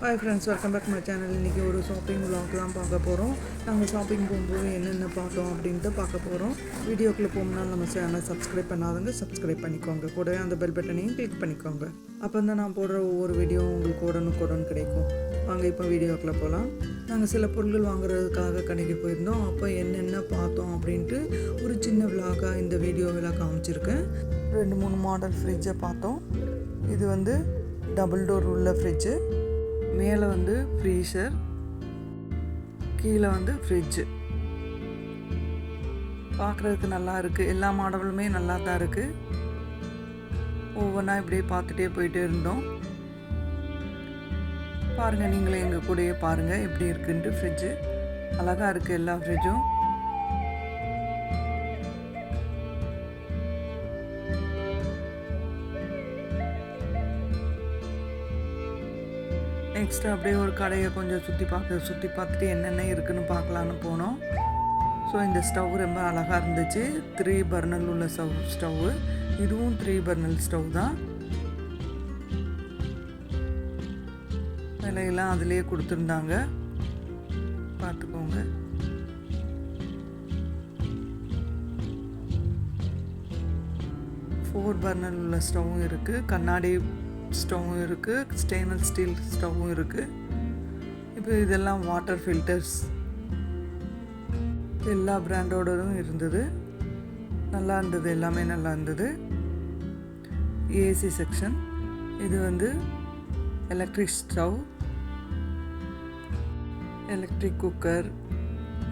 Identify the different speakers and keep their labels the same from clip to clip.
Speaker 1: Hi friends, welcome back my channel. இன்றைக்கி ஒரு shopping vlog தான் பார்க்க போகிறோம். நாங்கள் ஷாப்பிங் போகும்போது என்னென்ன பார்த்தோம் அப்படின்ட்டு பார்க்க போகிறோம். வீடியோக்குள்ளே போகணும்னா நம்ம சேனலை சப்ஸ்கிரைப் பண்ணாதவங்க சப்ஸ்கிரைப் பண்ணிக்கோங்க. கூடவே அந்த பெல் பட்டனையும் கிளிக் பண்ணிக்கோங்க. அப்போ தான் நான் போடுற ஒவ்வொரு வீடியோ உங்களுக்கு உடனுக்குடன் கிடைக்கும். வாங்க இப்போ வீடியோக்குள்ளே போகலாம். நாங்கள் சில பொருட்கள் வாங்குறதுக்காக கடைக்கு போயிருந்தோம். அப்போ என்னென்ன பார்த்தோம் அப்படின்ட்டு ஒரு சின்ன vlog-ஆ இந்த வீடியோவில் காமிச்சிருக்கேன். 2-3 மாடல் ஃப்ரிட்ஜை பார்த்தோம். இது வந்து டபுள் டோர் உள்ள ஃப்ரிட்ஜு. மேலே வந்து ஃப்ரீசர், கீழே வந்து ஃப்ரிட்ஜு. பார்க்குறதுக்கு நல்லா இருக்குது. எல்லா மாடலுமே நல்லா தான் இருக்குது. ஒவ்வொன்றா இப்படியே பார்த்துட்டே போயிட்டே இருந்தோம். பாருங்கள், நீங்களே எங்கள் கூடயே பாருங்கள் எப்படி இருக்குன்ட்டு. ஃப்ரிட்ஜு அழகாக இருக்குது, எல்லா ஃப்ரிட்ஜும். நெக்ஸ்ட்டு அப்படியே ஒரு கடையை கொஞ்சம் சுற்றி பார்த்துட்டு என்னென்ன இருக்குதுன்னு பார்க்கலான்னு போனோம். ஸோ இந்த ஸ்டவ் ரொம்ப அழகாக இருந்துச்சு. 3 பர்னல் உள்ள ஸ்டவ்வு. இதுவும் 3 பர்னல் ஸ்டவ் தான். விலையெல்லாம் அதிலே கொடுத்துருந்தாங்க, பார்த்துக்கோங்க. ஃபோர் பர்னல் உள்ள ஸ்டவ்வும் இருக்குது, கண்ணாடி ஸ்டவ்வும் இருக்குது, ஸ்டெயின்லெஸ் ஸ்டீல் ஸ்டவ்வும் இருக்குது. இப்போ இதெல்லாம் வாட்டர் ஃபில்டர்ஸ் எல்லா பிராண்டோடதும் இருந்தது. நல்லா இருந்தது, எல்லாமே நல்லா இருந்தது. AC section. இது வந்து எலக்ட்ரிக் ஸ்டவ், எலக்ட்ரிக் குக்கர்,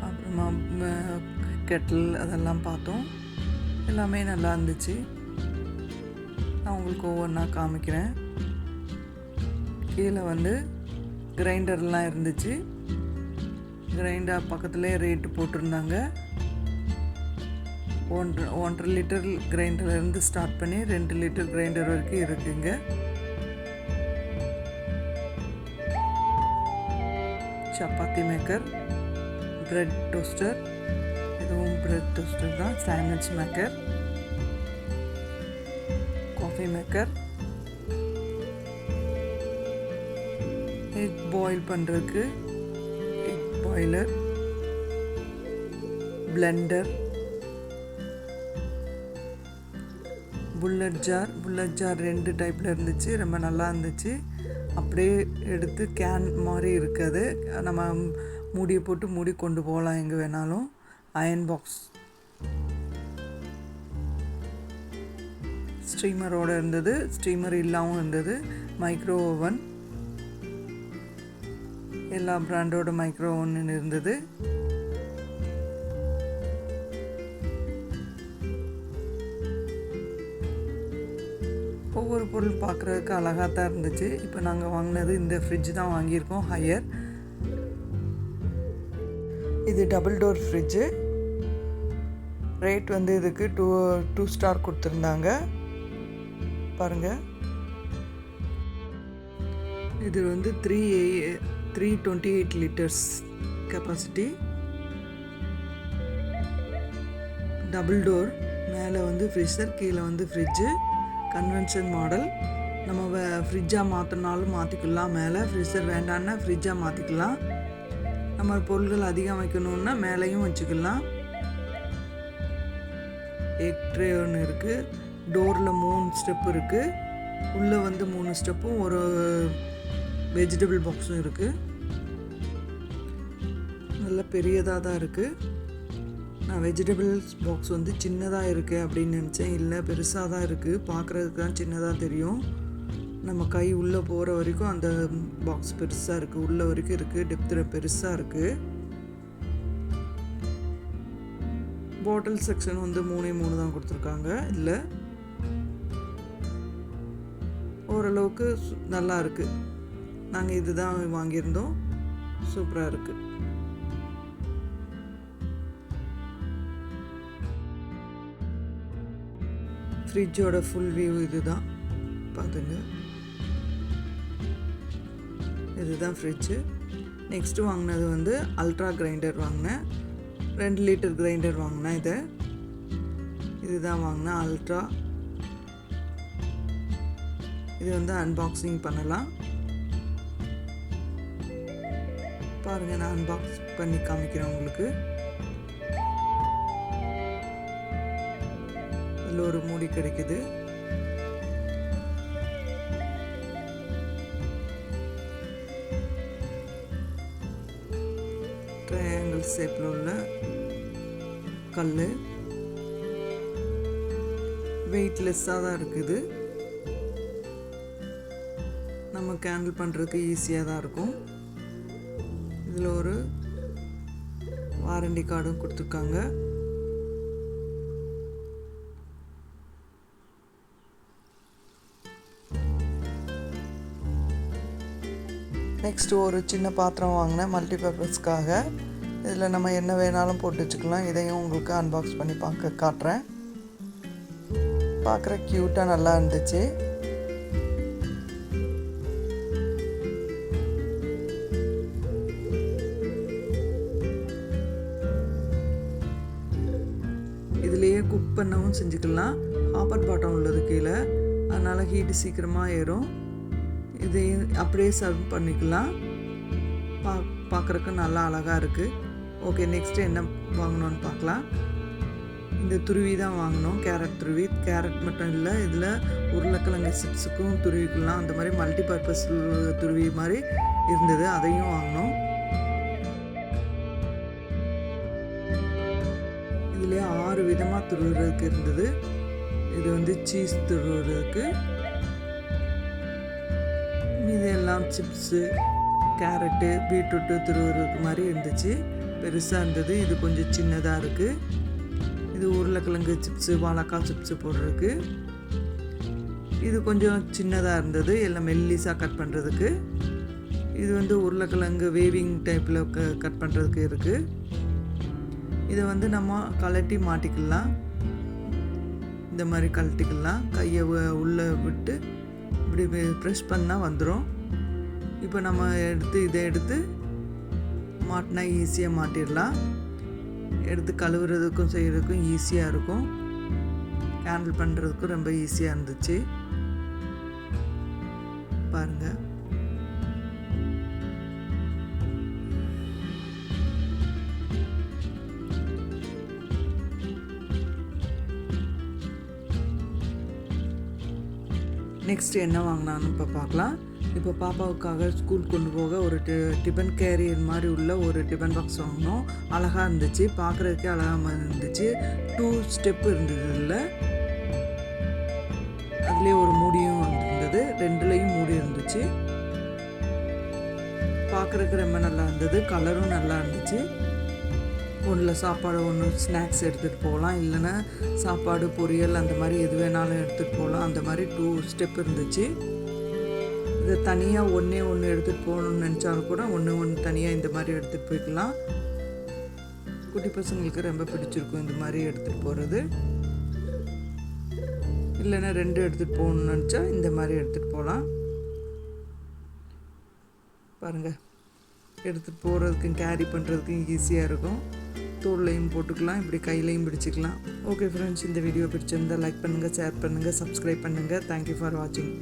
Speaker 1: அப்புறமா கெட்டில், அதெல்லாம் பார்த்தோம். எல்லாமே நல்லா இருந்துச்சு. நான் உங்களுக்கு ஒவ்வொன்றா காமிக்கிறேன். கீழே வந்து கிரைண்டர்லாம் இருந்துச்சு. கிரைண்டர் பக்கத்துலேயே ரேட்டு போட்டிருந்தாங்க. 1.5 லிட்டர் கிரைண்டர்லேருந்து ஸ்டார்ட் பண்ணி 2 லிட்டர் கிரைண்டர் வரைக்கும் இருக்குங்க. சப்பாத்தி மேக்கர், பிரெட் டோஸ்டர், இதுவும் பிரெட் டோஸ்டர் தான். Sandwich maker, coffee maker, egg boil பண்ணுறதுக்கு egg boiler, blender, bullet jar. 2 டைப்பில் இருந்துச்சு, ரொம்ப நல்லா இருந்துச்சு. அப்படியே எடுத்து கேன் மாதிரி இருக்குது. நம்ம மூடியை போட்டு மூடி கொண்டு போகலாம் எங்கே வேணாலும். அயன் பாக்ஸ், ஸ்டீமரோடு இருந்தது, ஸ்டீமர் இல்லாமல் இருந்தது. மைக்ரோ ஓவன், எல்லா பிராண்டோட மைக்ரோ ஓவன் இருந்தது. ஒவ்வொரு பொருள் பார்க்குறதுக்கு அழகாக தான் இருந்துச்சு. இப்போ நாங்கள் வாங்கினது இந்த ஃப்ரிட்ஜ் தான் வாங்கியிருக்கோம், ஹையர். இது டபுள் டோர் ஃப்ரிட்ஜு. ரேட் வந்து இதுக்கு 2 ஸ்டார் கொடுத்துருந்தாங்க. பாருங்கள், இது வந்து 328 லிட்டர்ஸ் கெப்பாசிட்டி. Double door. மேலே வந்து ஃப்ரீசர், கீழே வந்து ஃப்ரிட்ஜு. Convention model. நம்ம ஃப்ரிட்ஜாக மாற்றினாலும் மாற்றிக்கலாம். மேலே ஃப்ரீசர் வேண்டான்னா ஃப்ரிட்ஜாக மாற்றிக்கலாம். நம்ம பொருள்கள் அதிகம் வைக்கணுன்னா மேலேயும் வச்சுக்கலாம். எக் ட்ரே ஒன்று இருக்குது. டோரில் 3 ஸ்டெப் இருக்குது. உள்ளே வந்து 3 ஸ்டெப்பும் ஒரு வெஜிடபிள் பாக்ஸும் இருக்குது. நல்ல பெரியதாக தான் இருக்குது. நான் வெஜிடபிள்ஸ் பாக்ஸ் வந்து சின்னதாக இருக்குது அப்படின்னு நினச்சேன். இல்லை, பெருசாக தான் இருக்குது. பார்க்குறதுக்கு தான் சின்னதாக தெரியும். நம்ம கை உள்ளே போகிற வரைக்கும் அந்த பாக்ஸ் பெருசாக இருக்குது. உள்ளே வரைக்கும் இருக்குது. டெப்த்தில் பெருசாக இருக்குது. பாட்டில் செக்ஷன் வந்து 3 தான் கொடுத்துருக்காங்க. இல்லை, ஓரளவுக்கு நல்லா இருக்குது. நாங்கள் இது தான் வாங்கியிருந்தோம். சூப்பராக இருக்குது. ஃப்ரிட்ஜோட ஃபுல் வியூ இது தான், பார்த்துங்க. இதுதான் ஃப்ரிட்ஜு. நெக்ஸ்ட்டு வாங்கினது வந்து அல்ட்ரா கிரைண்டர் வாங்கினேன். 2 லிட்டர் கிரைண்டர் வாங்கினேன். இதுதான் வாங்கினேன், அல்ட்ரா. இது வந்து அன்பாக்சிங் பண்ணலாம். பாருங்கள், நான் அன்பாக்ஸ் பண்ணி காமிக்கிறேன் உங்களுக்கு. இதில் ஒரு மூடி கிடைக்குது. ட்ரையாங்கிள் ஷேப்பில் உள்ள கல், வெயிட்லெஸ்ஸாக தான் இருக்குது. நம்ம கேண்டில் பண்ணுறதுக்கு ஈஸியாக தான் இருக்கும். இதில் ஒரு வாரண்டி கார்டும் கொடுத்துருக்காங்க. நெக்ஸ்ட்டு ஒரு சின்ன பாத்திரம் வாங்கினேன் மல்டிபர்பஸ்க்காக. இதில் நம்ம என்ன வேணாலும் போட்டு வச்சுக்கலாம். இதையும் உங்களுக்கு அன்பாக்ஸ் பண்ணி காட்டுறேன். பார்க்குற க்யூட்டாக நல்லா இருந்துச்சு. இதுலேயே குக் பண்ணவும் செஞ்சுக்கலாம். ஹாப்பர் பாட்டம் உள்ளது கீழே, அதனால் ஹீட்டு சீக்கிரமாக ஏறும். இதை அப்படியே சர்வ் பண்ணிக்கலாம். பார்க்குறக்கு நல்லா அழகாக இருக்குது. ஓகே, நெக்ஸ்ட்டு என்ன வாங்கணும்னு பார்க்கலாம். இந்த துருவி தான் வாங்கினோம், கேரட் துருவி. கேரட் மட்டும் இல்லை, இதில் உருளைக்கிழங்கு சிப்ஸுக்கும் துருவிக்கலாம். அந்த மாதிரி மல்டிபர்பஸ் துருவி மாதிரி இருந்தது, அதையும் வாங்கினோம். இதுலேயே 6 விதமாக துருவுறதுக்கு இருந்தது. இது வந்து சீஸ் துருவுறதுக்கு. இதெல்லாம் சிப்ஸு, கேரட்டு, பீட்ரூட்டு துருவுறதுக்கு மாதிரி இருந்துச்சு. பெருசாக இருந்தது. இது கொஞ்சம் சின்னதாக இருக்குது. இது உருளைக்கிழங்கு சிப்ஸு, வாழைக்காய் சிப்ஸு போடுறதுக்கு. இது கொஞ்சம் சின்னதாக இருந்தது, எல்லாம் மெல்லிஸாக கட் பண்ணுறதுக்கு. இது வந்து உருளைக்கிழங்கு வேவிங் டைப்பில் கட் பண்ணுறதுக்கு இருக்குது. இதை வந்து நம்ம கலட்டி மாட்டிக்கலாம். இந்த மாதிரி கலட்டிக்கலாம். கையை உள்ளே விட்டு இப்படி ப்ரெஷ் பண்ணால் வந்துடும். இப்போ நம்ம இதை எடுத்து மாட்டினா ஈஸியாக மாட்டிடலாம். எடுத்து கழுவுறதுக்கும் செய்கிறதுக்கும் ஈஸியாக இருக்கும். கேண்டில் பண்ணுறதுக்கும் ரொம்ப ஈஸியாக இருந்துச்சு. பாருங்கள். நெக்ஸ்ட்டு என்ன வாங்கினான்னு இப்போ பார்க்கலாம். இப்போ பாப்பாவுக்காக ஸ்கூல் கொண்டு போக ஒரு டிஃபன் கேரியர் மாதிரி உள்ள ஒரு டிஃபன் பாக்ஸ் வாங்கினோம். அழகாக இருந்துச்சு, பார்க்குறதுக்கே அழகாக இருந்துச்சு. 2 ஸ்டெப்பு இருந்தது. இதில் அதுலேயே ஒரு மூடியும் இருந்தது, 2லேயும் மூடி இருந்துச்சு. பார்க்குறதுக்கு ரொம்ப நல்லா இருந்தது. கலரும் நல்லா இருந்துச்சு. ஒன்றில் சாப்பாடு, ஒன்று ஸ்நாக்ஸ் எடுத்துகிட்டு போகலாம், இல்லைன்னா சாப்பாடு, பொரியல் அந்த மாதிரி எது வேணாலும் எடுத்துகிட்டு போகலாம். அந்த மாதிரி 2 ஸ்டெப் இருந்துச்சு. இதை தனியாக ஒன்று எடுத்துகிட்டு போகணுன்னு நினச்சாலும் கூட ஒன்று தனியாக இந்த மாதிரி எடுத்துகிட்டு போய்க்கலாம். குட்டி பசங்களுக்கு ரொம்ப பிடிச்சிருக்கும் இந்த மாதிரி எடுத்துகிட்டு போகிறது. இல்லைன்னா 2 எடுத்துகிட்டு போகணுன்னு நினச்சா இந்த மாதிரி எடுத்துகிட்டு போகலாம். பாருங்கள், எடுத்துகிட்டு போகிறதுக்கும் கேரி பண்ணுறதுக்கும் ஈஸியாக இருக்கும். தோல்லையும் போட்டுக்கலாம், இப்படி கையிலையும் பிடிச்சிக்கலாம். ஓகே ஃப்ரெண்ட்ஸ், இந்த வீடியோ பிடிச்சிருந்தால் லைக் பண்ணுங்கள், ஷேர் பண்ணுங்கள், சப்ஸ்கிரைப் பண்ணுங்கள். தேங்க்யூ ஃபார் வாட்சிங்.